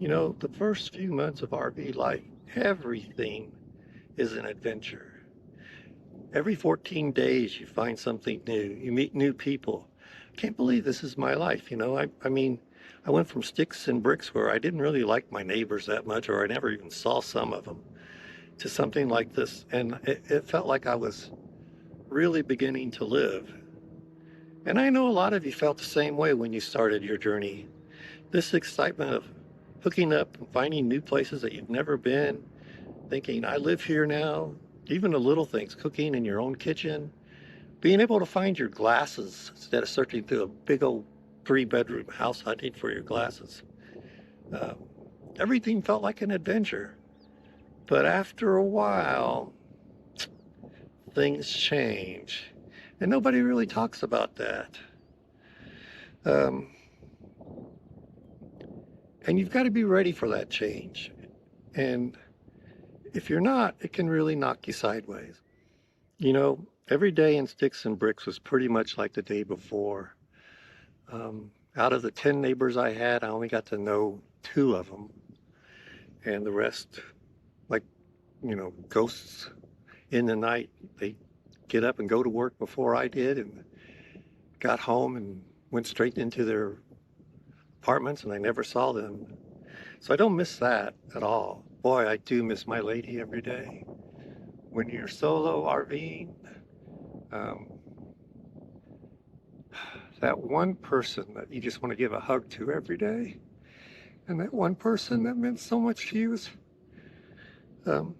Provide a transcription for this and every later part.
You know, the first few months of RV life, everything is an adventure. Every 14 days, you find something new. You meet new people. Can't believe this is my life. I mean, I went from sticks and bricks where I didn't really like my neighbors that much, or I never even saw some of them, to something like this. And it felt like I was really beginning to live. And I know a lot of you felt the same way when you started your journey. This excitement of hooking up and finding new places that you've never been, thinking, I live here now, even the little things, cooking in your own kitchen, being able to find your glasses instead of searching through a big old 3-bedroom house hunting for your glasses. Uh, Everything felt like an adventure. But after a while, things change. And nobody really talks about that. Um, and you've got to be ready for that change. And if you're not, it can really knock you sideways. You know, every day in Sticks and Bricks was pretty much like the day before. Out of the 10 neighbors I had, I only got to know 2 of them. And the rest, like, ghosts in the night. They get up and go to work before I did, and got home and went straight into their apartments, and I never saw them. So I don't miss that at all. Boy, I do miss my lady every day. When you're solo RVing, um, that one person that you just want to give a hug to every day, and that one person that meant so much to you is, um,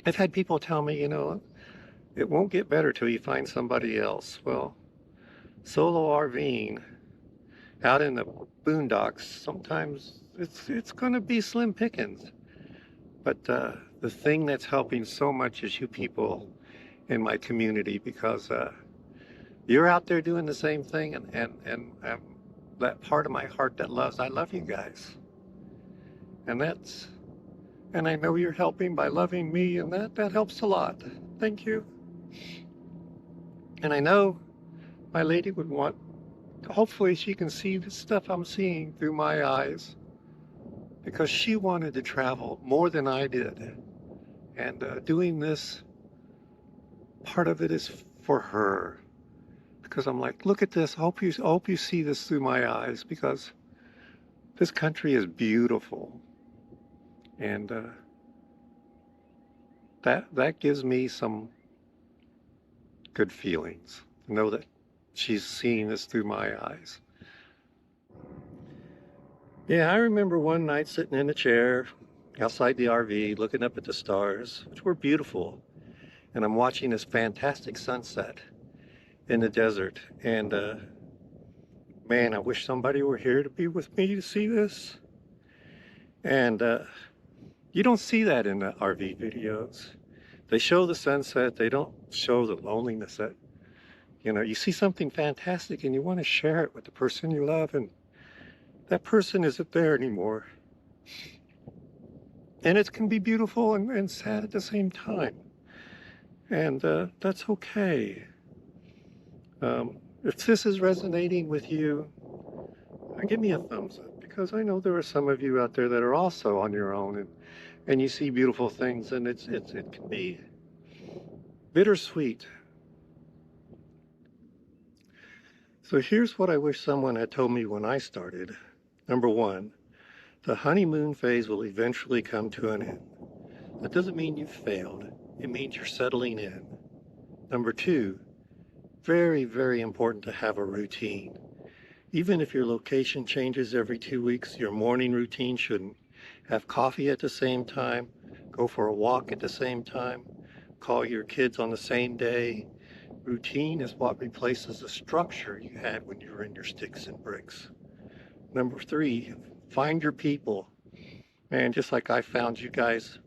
I've had people tell me, it won't get better till you find somebody else. Well, solo RVing out in the boondocks, sometimes it's going to be slim pickings. But the thing that's helping so much is you people in my community, because you're out there doing the same thing, and that part of my heart that loves, I love you guys. And I know you're helping by loving me, and that helps a lot. Thank you. And I know my lady would want, hopefully she can see the stuff I'm seeing through my eyes, because she wanted to travel more than I did. And doing this, part of it is for her. Because I'm like, look at this. I hope you see this through my eyes, because this country is beautiful. And that gives me some good feelings to know that she's seeing this through my eyes. Yeah, I remember one night sitting in a chair outside the RV looking up at the stars, which were beautiful. And I'm watching this fantastic sunset in the desert. And man, I wish somebody were here to be with me to see this. And you don't see that in the RV videos. They show the sunset, they don't show the loneliness that, you see something fantastic and you want to share it with the person you love, and that person isn't there anymore. And it can be beautiful and sad at the same time. And that's okay. If this is resonating with you, give me a thumbs up, because I know there are some of you out there that are also on your own, and you see beautiful things, and it can be bittersweet. So here's what I wish someone had told me when I started. Number 1, the honeymoon phase will eventually come to an end. That doesn't mean you've failed. It means you're settling in. Number 2, very, very important to have a routine. Even if your location changes every 2 weeks, your morning routine shouldn't. Have coffee at the same time, go for a walk at the same time, call your kids on the same day. Routine is what replaces the structure you had when you were in your sticks and bricks. Number 3, find your people. Man, just like I found you guys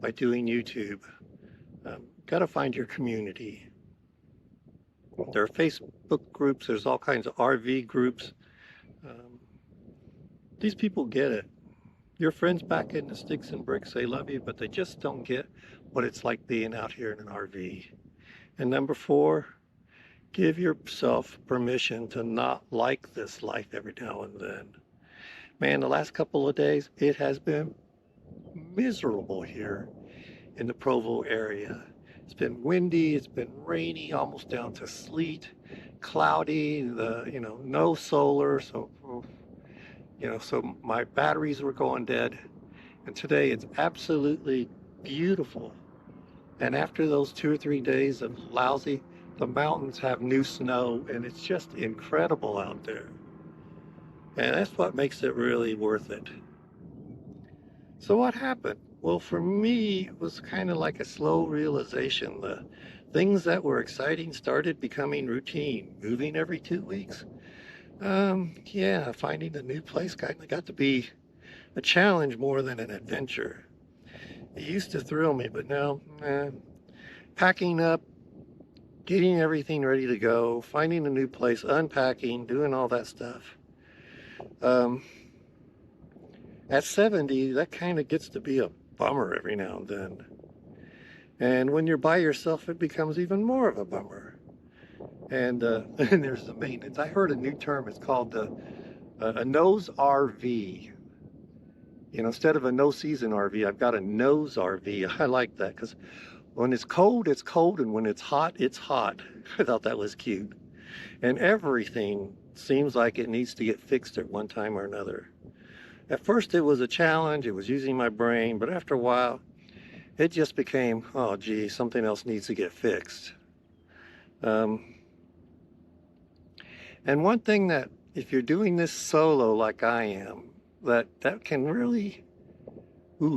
by doing YouTube. Got to find your community. There are Facebook groups, there's all kinds of RV groups. These people get it. Your friends back in the sticks and bricks, they love you, but they just don't get what it's like being out here in an RV. And number 4, give yourself permission to not like this life every now and then. Man, the last couple of days, it has been miserable here in the Provo area. It's been windy, it's been rainy, almost down to sleet, cloudy, no solar, so my batteries were going dead. And today it's absolutely beautiful. And after those 2 or 3 days of lousy, the mountains have new snow and it's just incredible out there. And that's what makes it really worth it. So what happened? Well, for me, it was kind of like a slow realization. The things that were exciting started becoming routine, moving every 2 weeks. Yeah, finding a new place kind of got to be a challenge more than an adventure. It used to thrill me, but now, packing up, getting everything ready to go, finding a new place, unpacking, doing all that stuff. At 70, that kind of gets to be a bummer every now and then. And when you're by yourself, it becomes even more of a bummer. And, and there's the maintenance. I heard a new term. It's called a nose RV. Instead of a no-season RV, I've got a nose RV. I like that because when it's cold, and when it's hot, it's hot. I thought that was cute. And everything seems like it needs to get fixed at one time or another. At first it was a challenge, it was using my brain, but after a while it just became, oh gee, something else needs to get fixed. And one thing that, if you're doing this solo like I am, that can really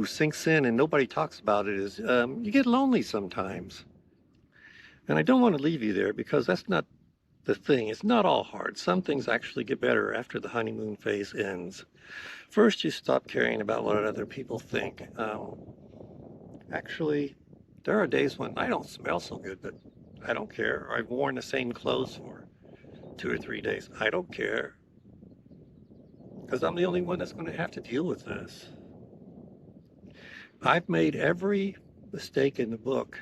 sinks in and nobody talks about it is you get lonely sometimes. And I don't want to leave you there because that's not the thing. It's not all hard. Some things actually get better after the honeymoon phase ends. First, you stop caring about what other people think. Actually, there are days when I don't smell so good, but I don't care. I've worn the same clothes for 2 or 3 days. I don't care. Because I'm the only one that's going to have to deal with this. I've made every mistake in the book,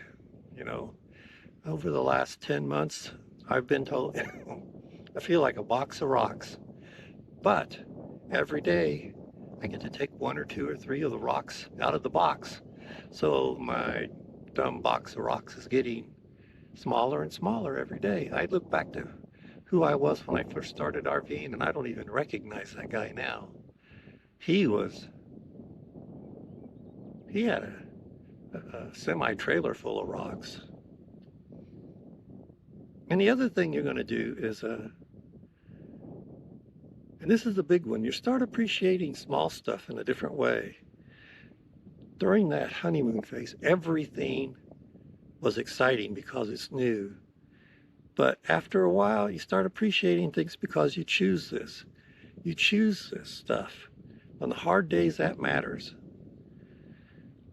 over the last 10 months. I've been told I feel like a box of rocks. But every day I get to take 1 or 2 or 3 of the rocks out of the box. So my dumb box of rocks is getting smaller and smaller every day. I look back to who I was when I first started RVing, and I don't even recognize that guy now. He had a semi-trailer full of rocks. And the other thing you're going to do is, and this is the big one, you start appreciating small stuff in a different way. During that honeymoon phase, everything was exciting because it's new. But after a while, you start appreciating things because you choose this. You choose this stuff. On the hard days, that matters.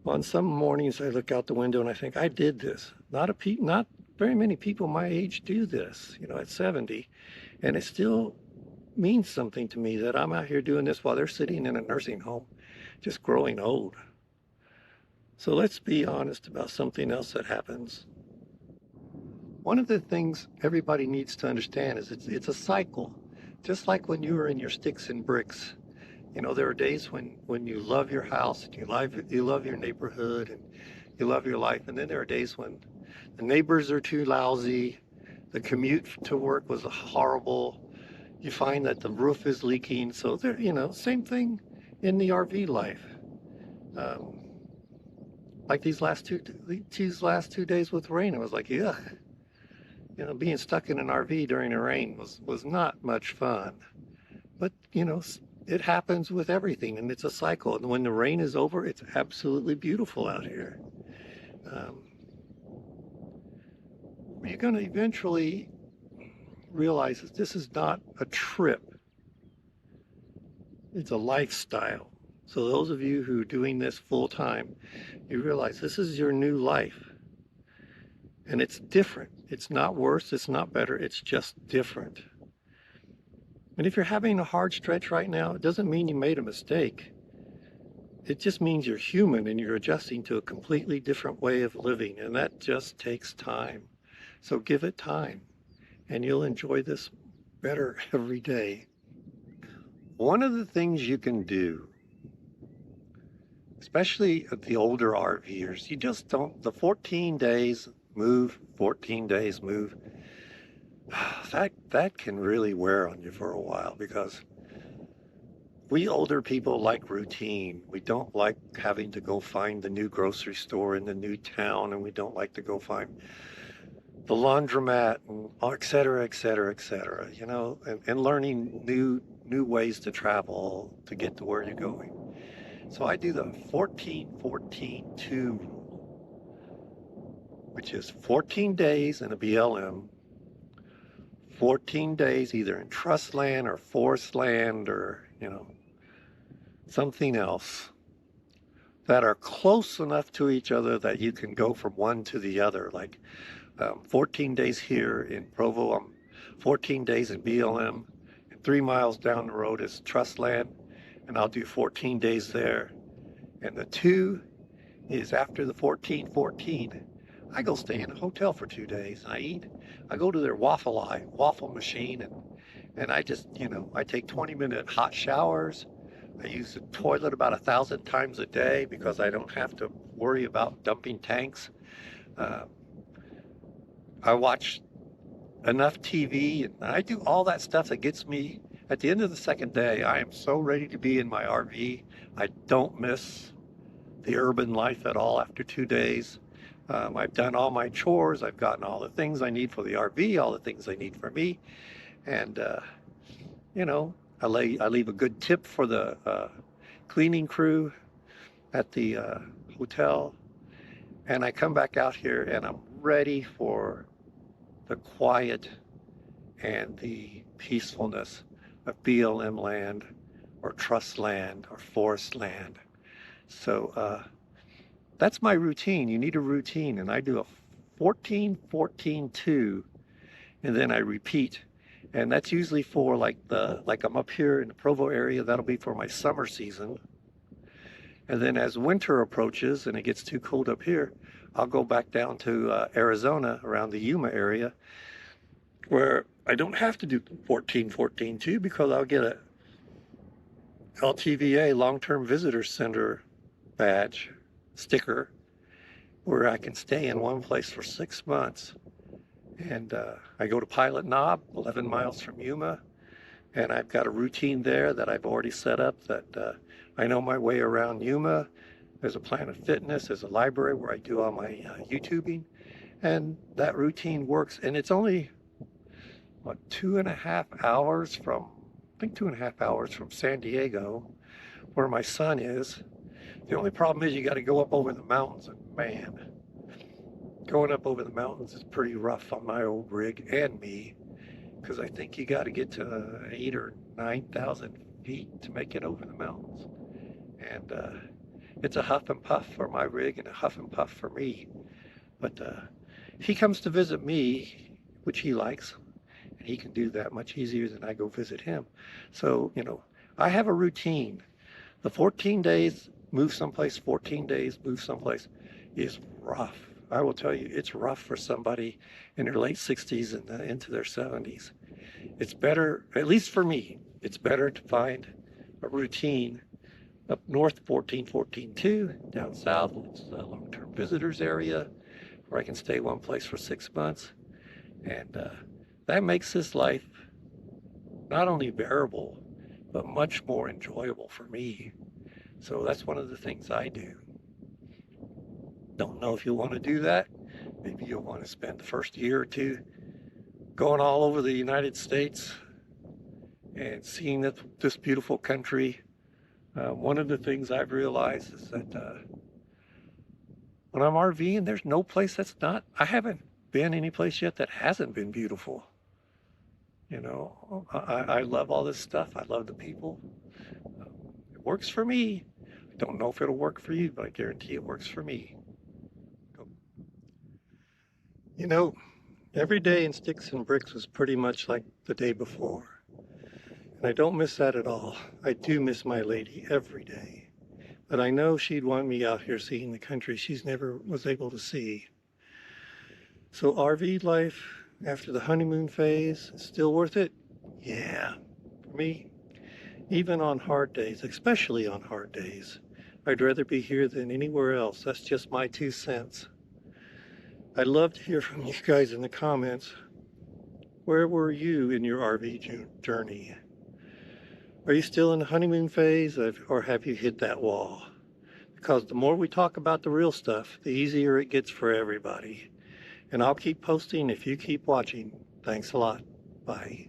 On some mornings, I look out the window and I think, I did this. Not very many people my age do this, at 70. And it still means something to me that I'm out here doing this while they're sitting in a nursing home, just growing old. So let's be honest about something else that happens. One of the things everybody needs to understand is it's a cycle. Just like when you were in your sticks and bricks. There are days when you love your house and you love your neighborhood and you love your life. And then there are days when the neighbors are too lousy, the commute to work was horrible, you find that the roof is leaking. So there, same thing in the RV life. Like these last 2 days with rain, I was like, ugh. Being stuck in an RV during the rain was not much fun. But, it happens with everything, and it's a cycle. And when the rain is over, it's absolutely beautiful out here. You're going to eventually realize that this is not a trip. It's a lifestyle. So those of you who are doing this full time, you realize this is your new life. And it's different. It's not worse, it's not better, it's just different. And if you're having a hard stretch right now, it doesn't mean you made a mistake. It just means you're human and you're adjusting to a completely different way of living, and that just takes time. So give it time, and you'll enjoy this better every day. One of the things you can do, especially the older RVers, you just don't, the 14 days move, 14 days move, that can really wear on you for a while, because we older people like routine. We don't like having to go find the new grocery store in the new town, and we don't like to go find the laundromat, and et cetera, et cetera, et cetera, and learning new ways to travel to get to where you're going. So I do the 14-14-2 rule, which is 14 days in a BLM, 14 days either in trust land or forest land or, something else, that are close enough to each other that you can go from one to the other. Like 14 days here in Provo, 14 days in BLM, and 3 miles down the road is trust land, and I'll do 14 days there. And the 2 is after the 14-14, I go stay in a hotel for 2 days, and I go to their waffle machine, and I just, I take 20-minute hot showers. I use the toilet about 1,000 times a day because I don't have to worry about dumping tanks. I watch enough TV, and I do all that stuff that gets me. At the end of the second day, I am so ready to be in my RV. I don't miss the urban life at all after 2 days. I've done all my chores. I've gotten all the things I need for the RV, all the things I need for me. And, I leave a good tip for the cleaning crew at the hotel. And I come back out here and I'm ready for the quiet and the peacefulness of BLM land or trust land or forest land. So that's my routine. You need a routine, and I do a 14-14-2, and then I repeat. And that's usually for like I'm up here in the Provo area, that'll be for my summer season. And then as winter approaches and it gets too cold up here, I'll go back down to Arizona around the Yuma area, where I don't have to do 14-14-2 because I'll get a LTVA, Long-Term Visitor Center badge sticker, where I can stay in one place for 6 months. And I go to Pilot Knob, 11 miles from Yuma, and I've got a routine there that I've already set up that I know my way around Yuma. There's a Planet Fitness, there's a library where I do all my YouTubing, and that routine works. And it's only, 2.5 hours from, I think 2.5 hours from San Diego, where my son is. The only problem is you got to go up over the mountains, and man, going up over the mountains is pretty rough on my old rig and me, because I think you got to get to 8,000 or 9,000 feet to make it over the mountains. And it's a huff and puff for my rig and a huff and puff for me. But he comes to visit me, which he likes, and he can do that much easier than I go visit him. So, I have a routine. The 14 days, move someplace, 14 days, move someplace is rough. I will tell you, it's rough for somebody in their late 60s and into their 70s. It's better, at least for me, it's better to find a routine up north, 14-14-2, down south, it's the long-term visitors area, where I can stay one place for 6 months. And that makes this life not only bearable, but much more enjoyable for me. So that's one of the things I do. Don't know if you'll want to do that. Maybe you'll want to spend the first year or two going all over the United States and seeing this beautiful country. One of the things I've realized is that when I'm RVing, there's no place that's not, I haven't been any place yet that hasn't been beautiful. I love all this stuff. I love the people. It works for me. I don't know if it'll work for you, but I guarantee it works for me. Every day in Sticks and Bricks was pretty much like the day before. And I don't miss that at all. I do miss my lady every day. But I know she'd want me out here seeing the country she's never was able to see. So RV life after the honeymoon phase is still worth it? Yeah, for me, even on hard days, especially on hard days. I'd rather be here than anywhere else. That's just my 2 cents. I'd love to hear from you guys in the comments. Where were you in your RV journey? Are you still in the honeymoon phase, or have you hit that wall? Because the more we talk about the real stuff, the easier it gets for everybody. And I'll keep posting if you keep watching. Thanks a lot. Bye.